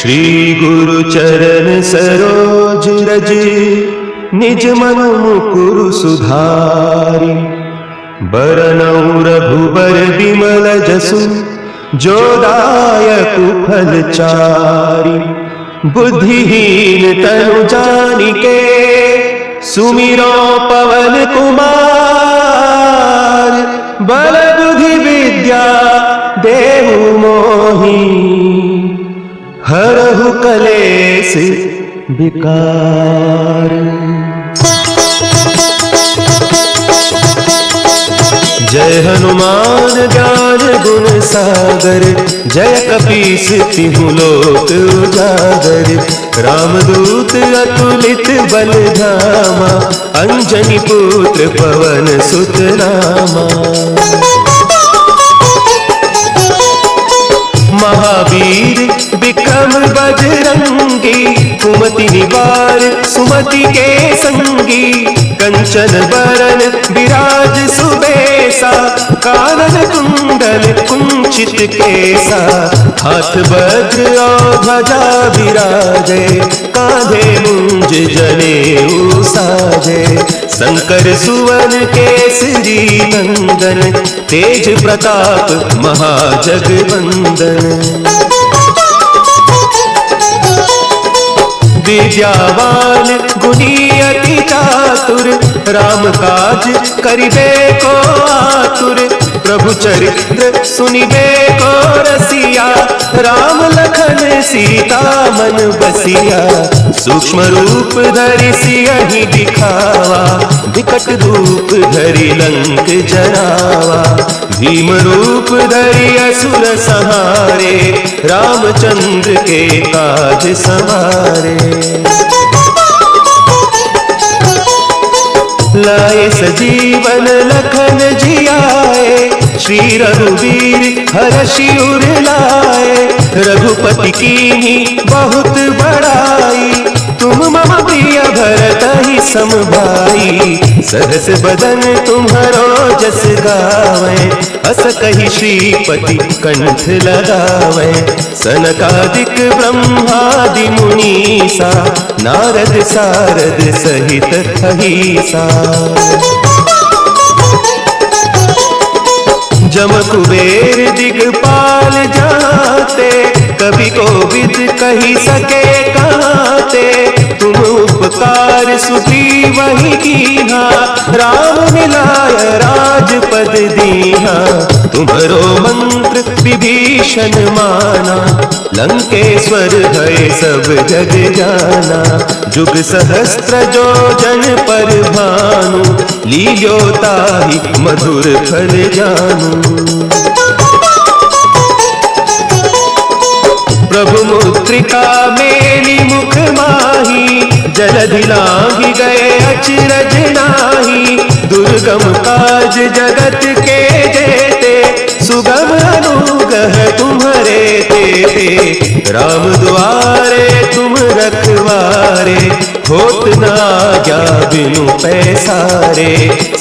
श्री गुरु चरण सरोज रज निज मनु मुकुरु सुधारि। बरनउँ रघुबर बिमल जसु जो दायकु फल चारि। बुद्धिहीन तनु जानिके सुमिरो पवन कुमार। बल बुद्धि विद्या देहु मोहि हरहु कलेस विकार। जय हनुमान ज्ञान गुण सागर। जय कपीस तिहु लोक उजागर। रामदूत अतुलित बल धामा। अंजनी पुत्र पवन सुत नामा। महावीर विक्रम बजरंगी। कुमति निवार सुमति के संगी। कंचन बरन विराज सुबेसा। कानन कुंडल कुंचित केसा। हाथ वज्र और ध्वजा विराजे। कांधे मुंज जनेऊ साजे। शंकर सुवन केसरी नंदन। तेज प्रताप महाजगवंदन। विद्यावान गुणी अति चातुर। राम काज करिबे को आतुर। प्रभु चरित्र सुनिबे को रसिया। राम लखन सीता मन बसिया। सूक्ष्म रूप धरि सियहि दिखावा। विकट रूप धरि लंक जरावा। भीम रूप धरि असुर संहारे। रामचंद्र के काज सवारे। लाए सजीवन लखन जियाए। श्री रघुवीर हरषि उर लाए। रघुपति कीन्ही बहुत बड़ाई। तुम मम प्रिय भरतहि सम भाई। सहस बदन तुम्हरो जस गावै। अस कहि श्रीपति कंठ लगावै। सनकादिक ब्रह्मादि मुनीसा। नारद सारद सहित अहीसा। जम कुबेर दिगपाल जाते। कवि कोविद कही सके काते। तुम उपकार सुग्रीवहि कीन्हा। राम मिलाय राजपद दीन्हा। तुम्हरो मंत्र विभीषण माना। लंकेश्वर भय सब जग जाना। जुग सहस्त्र जो जन पर भानु। लील्यो ताहि मधुर फल जानू। प्रभु मुद्रिका मेली मुख माही। जलधि लांघि गए अचरज नाही। दुर्गम काज जगत के जेते। सुगम अनुग्रह तुम्हारे तेते। राम दुआरे तुम रखवारे। होत न आज्ञा बिनु पैसारे।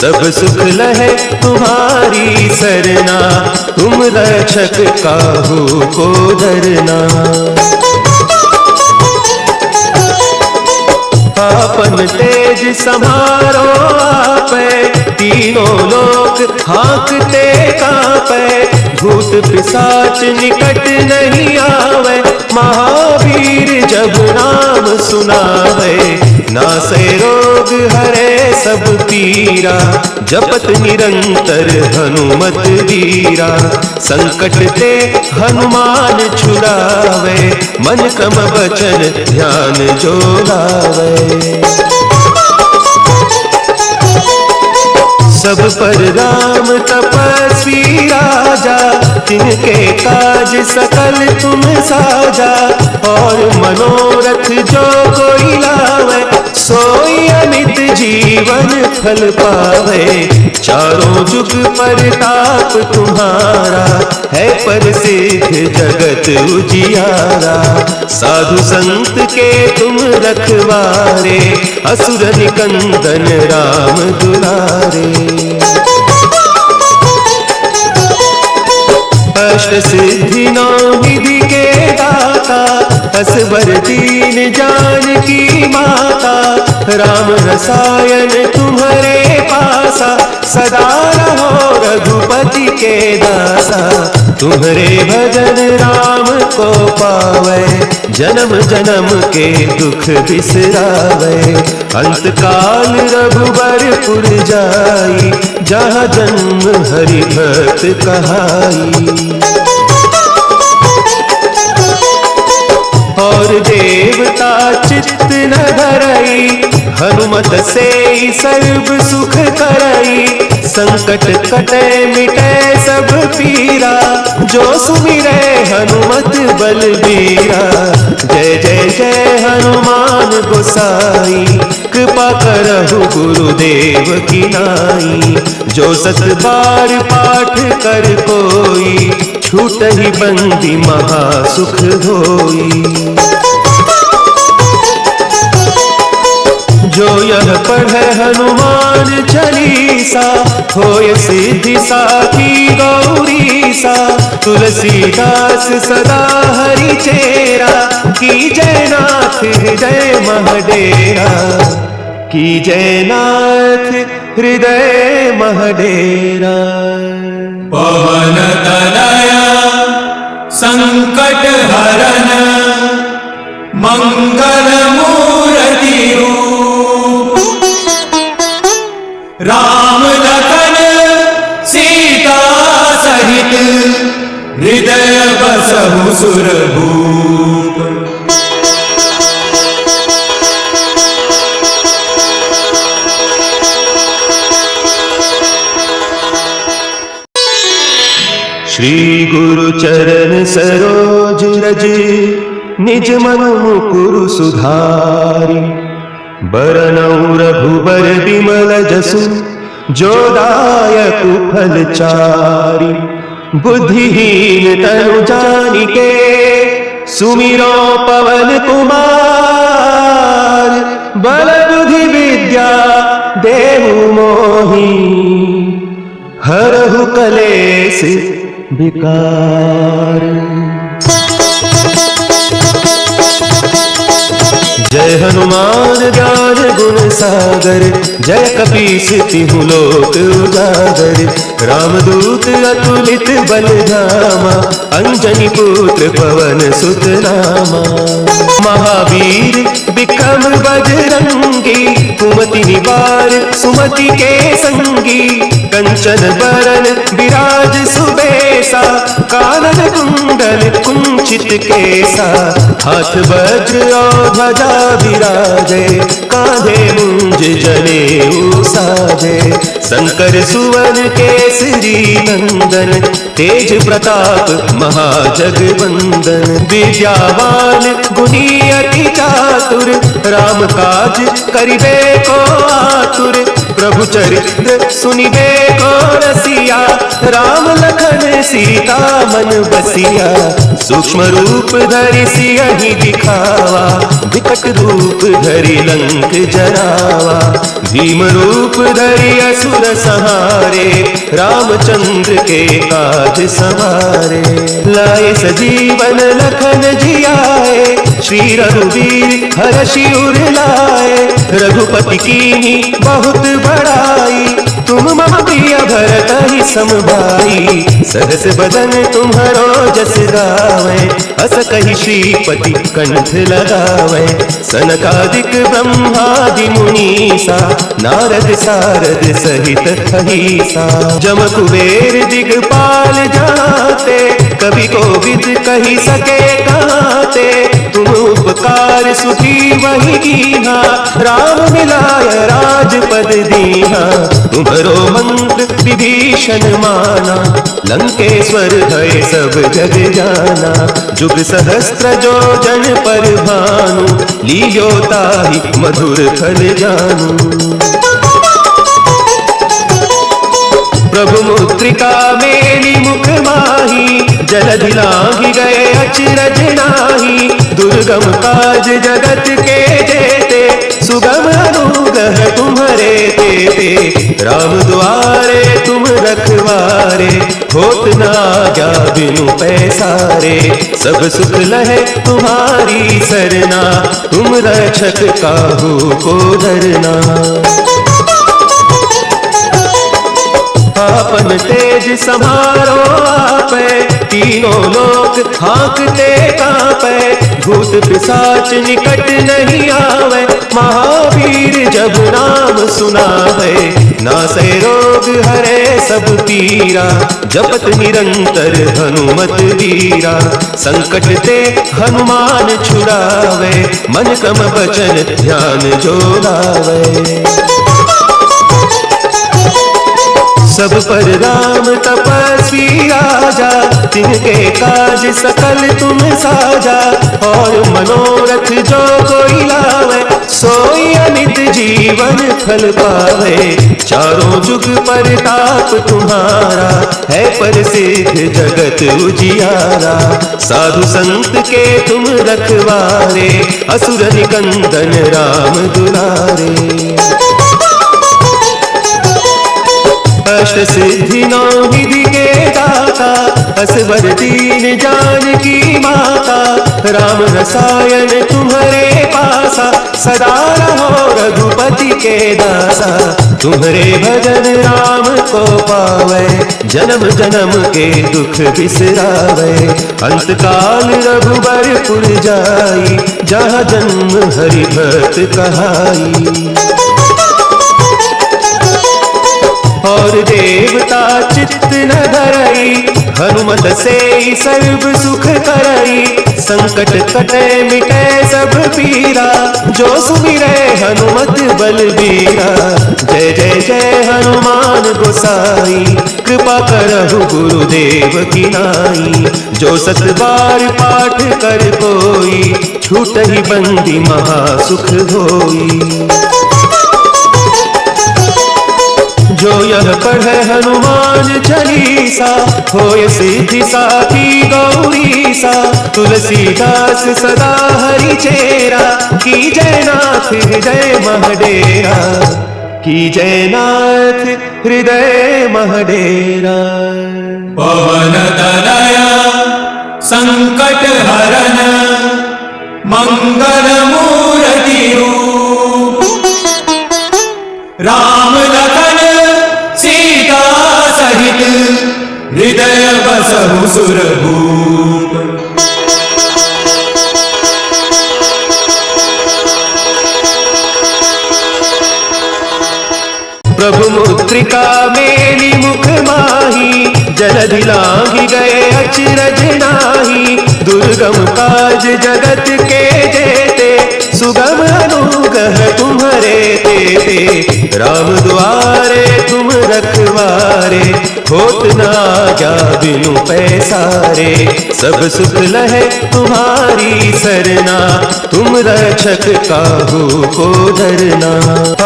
सब सुख लहे तुम्हारी सरना। तुम रक्षक काहू को डरना। आपन तेज समारो आपै। तीनों लोक हाँकते कांपै। भूत पिशाच निकट नहीं आवे। महावीर जब नाम सुनावे। नासै रोग हरे सब पीरा। जपत निरंतर हनुमत वीरा। संकट ते हनुमान छुड़ावे। मन क्रम वचन ध्यान जो लावे। सब पर राम तपस्वी राजा। तिनके काज सकल तुम साजा। और मनोरथ जो कोई लावे। सोई अमित जीवन फल पावे। चारों जुग परताप तुम्हारा। है प्रसिद्ध जगत उजियारा। साधु संत के तुम रखवारे। असुर निकंदन राम दुलारे। अष्ट सिद्धि नौ विधि के दाता। असबर दीन जानकी माता, राम रसायन तुम्हारे पासा, सदा रहो रघुपति के दासा। तुम्हारे भजन राम को पावे, जन्म जन्म के दुख बिसरावे। अंत काल रघुबरपुर जाई, जहाँ जन्म हरि भक्त कहाई। और देवता चित्त न धरई, हनुमत से सर्व सुख करई। संकट कटे मिटे सब पीरा, जो सुमिरे हनुमत बलबीरा। जय जय जय हनुमान गोसाई, कृपा करहु गुरुदेव की नाई। जो सत बार पाठ कर कोई, छूट ही बंदी महा सुख होई। जो यह पढ़े हनुमान चालीसा, होय सिद्धि साखी गौरीसा। तुलसीदास सदा हरि चेरा, की जय नाथ हृदय महडेरा। की जय नाथ हृदय महडेरा। पवन तनया संकट हरन, मंगल मूर्ति रूप। राम लखन सीता सहित, हृदय बसहु सुरभूप। श्री गुरु चरण सरोज रज, निज मन मुकुरु सुधारि। बरनउँ रघुबर बिमल जसु, जो दायकु फल चारि। बुद्धिहीन तनु जानिके, सुमिरो पवन कुमार। बल बुद्धि विद्या देहु मोहि, हरहु कलेस विकार। जय हनुमान ज्ञान गुण सागर, जय कपीस तिहु लोक उजागर। रामदूत अतुलित बल धामा, अंजनी पुत्र पवन सुत नामा। महावीर विक्रम बजरंगी, कुमति निवार सुमति के संगी। कंचन बरन विराज सुबेसा, कानन कुंडल कुंचित केसा। हाथ वज्र और ध्वजा विराजे, कांधे मुंज जनेऊ साजे। शंकर सुवन केसरी नंदन, तेज प्रताप महाजगवंदन। विद्यावान गुणी अति चातुर, राम काज करिबे को आतुर। प्रभु चरित्र सुनिबे को रसिया, राम लखन सीता मन बसिया। सूक्ष्म रूप धरि सियहि दिखावा, विकट रूप धरि लंक जरावा। भीम रूप धरि असुर संहारे, रामचंद्र के काज सवारे। लाए सजीवन लखन जियाए, श्री रघुवीर हरषि उर लाए। रघुपति कीन्ही बहुत बड़ाई, तुम मम प्रिय भरत ही सम भाई। सहस बदन तुम्हारो जस गावे, अस कहि श्रीपति कंठ लगावे। सनकादिक ब्रह्मादि मुनीसा, नारद सारद सहित अहिसा। जम कुबेर दिगपाल जाते, कवि कोविद कहि सके कहते। तुम उपकार सुखी वही कीन्हा, राम मिलाय राजपद दीन्हा। तुम्हरो मंत्र विभीषण माना, लंकेश्वर भय सब जग जाना। जुग सहस्त्र जो जन पर भानु, लील्यो ताहि मधुर फल जानू। प्रभु मुद्रिका मेली मुख माही, जलधि लांघि गए अचरज नाही। दुर्गम काज जगत के जेते, सुगम अनुग्रह तुम्हारे तेते। राम द्वारे तुम रखवारे, होत न आज्ञा बिनु पैसारे। सब सुख लहे तुम्हारी सरना, तुम रक्षक काहू को डरना। आपन तेज समारो आपे, तीनों लोक हाँकते कांपे। भूत पिशाच निकट नहीं आवे, महावीर जब नाम सुनावे। नासै रोग हरे सब पीरा, जपत निरंतर हनुमत वीरा। संकट ते हनुमान छुड़ावे, मन क्रम वचन ध्यान जो लावे। सब पर राम तपस्वी राजा, तिनके काज सकल तुम साजा। और मनोरथ जो कोई लावे, सोई अमित जीवन फल पावे। चारों जुग परताप तुम्हारा, है प्रसिद्ध जगत उजियारा। साधु संत के तुम रखवारे, असुर निकंदन राम दुलारे। अष्ट सिद्धि नौ निधि के दाता, असवर दीन जानकी माता। राम रसायन तुम्हारे पासा, सदा रहो रघुपति के दासा। तुम्हारे भजन राम को पावे, जन्म जन्म के दुख बिसरावे। अंत काल रघुबरपुर जाई, जहाँ जन्म हरि भक्त कहाई। और देवता चित्त न धरई, हनुमत से सर्व सुख करई। संकट कटे मिटे सब पीरा, जो सुमिरे हनुमत बलबीरा। जय जय जय हनुमान गोसाई, कृपा करहु गुरुदेव की नाई। जो सत बार पाठ कर कोई, छूटहि बंदी महासुख होई। जो यह पढ़े हनुमान चालीसा, होय सिद्धि साखी गौरीसा। तुलसीदास सदा हरि चेरा, की जयनाथ हृदय महडेरा। की जयनाथ हृदय महडेरा। पवन तनया संकट हरन, मंगल मूर्ति रूप। राम लखन सीता सहित, हृदय बसहु सुरभूप। प्रभु मुद्रिका मेली मुख माही, जलधि लांघि गए अचरज नाही। दुर्गम काज जगत के जेते, सुगम अनुग्रह तुम्हारे तेते। राम द्वारे तुम रखवारे, होत न आज्ञा बिनु पैसारे। सब सुख लहे तुम्हारी सरना, तुम रक्षक काहू को डरना।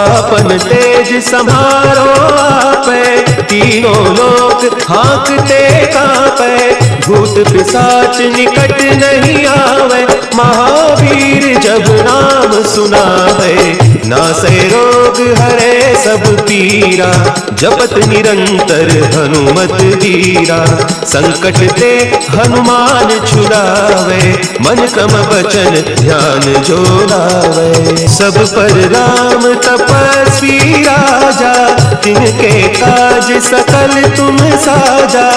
आपन तेज समारो आपे, तीनों लोक हाँकते कांपे। भूत पिशाच निकट नहीं आवे, महावीर जब नाम सुनावे। नासै रोग हरे सब पीरा, जपत निरंतर हनुमत वीरा। संकट ते हनुमान छुड़ावे, मन क्रम वचन ध्यान जो लावे। सब पर राम तपस्वी राजा, तिनके काज सकल तुम साजा।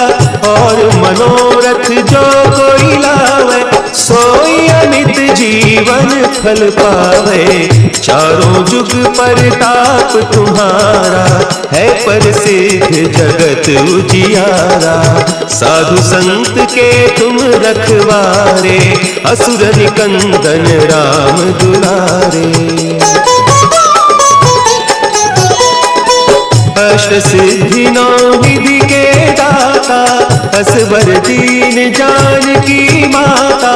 और मनोरथ जो कोई लावे, सोई अमित जीवन फल पावे। चारों जुग परताप तुम्हारा, है प्रसिद्ध जगत उजियारा। साधु संत के तुम रखवारे, असुर निकंदन राम दुलारे। अष्ट सिद्धि नौ निधि के दाता, असवर दीन जानकी माता।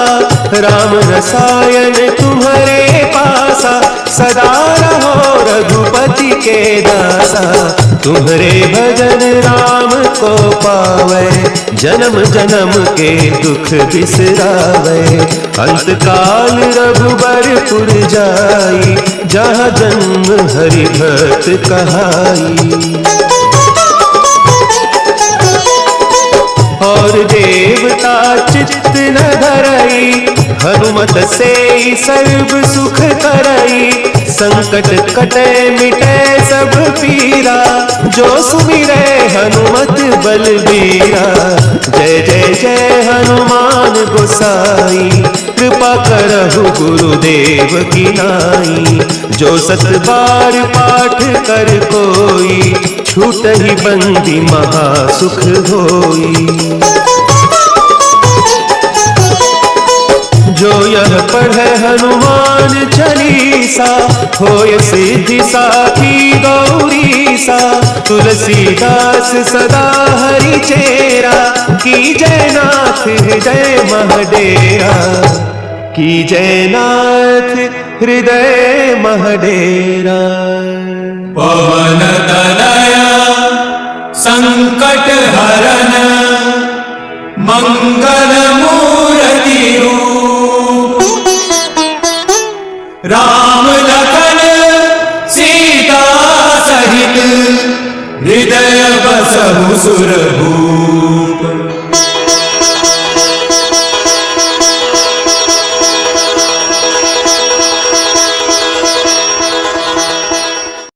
राम रसायन तुम्हारे पासा, सदा रहो रघुपति के दासा। तुम्हारे भजन राम को पावे, जन्म जन्म के दुख बिसरावे। अंत काल रघुबरपुर जाई, जहाँ जन्म हरि भक्त कहाई। और देवता चित्त न धरई, हनुमत से सर्व सुख करई। संकट कटे मिटे सब पीरा, जो सुमिरे हनुमत बलबीरा। जय जय जय हनुमान गोसाई, कृपा करहु गुरुदेव की नाई। जो सत बार पाठ कर कोई, छूट ही बंदी महा सुख होई। जो यह पढ़े हनुमान चालीसा, होय सिद्धि साखी गौरीसा। तुलसीदास सदा हरि चेरा, की जय नाथ हृदय महडेरा। की जय नाथ हृदय महडेरा। पवन तनया संकट हरन, मंगल मूर्ति रूप। राम लखन सीता सहित, हृदय बसहु सुरभूप।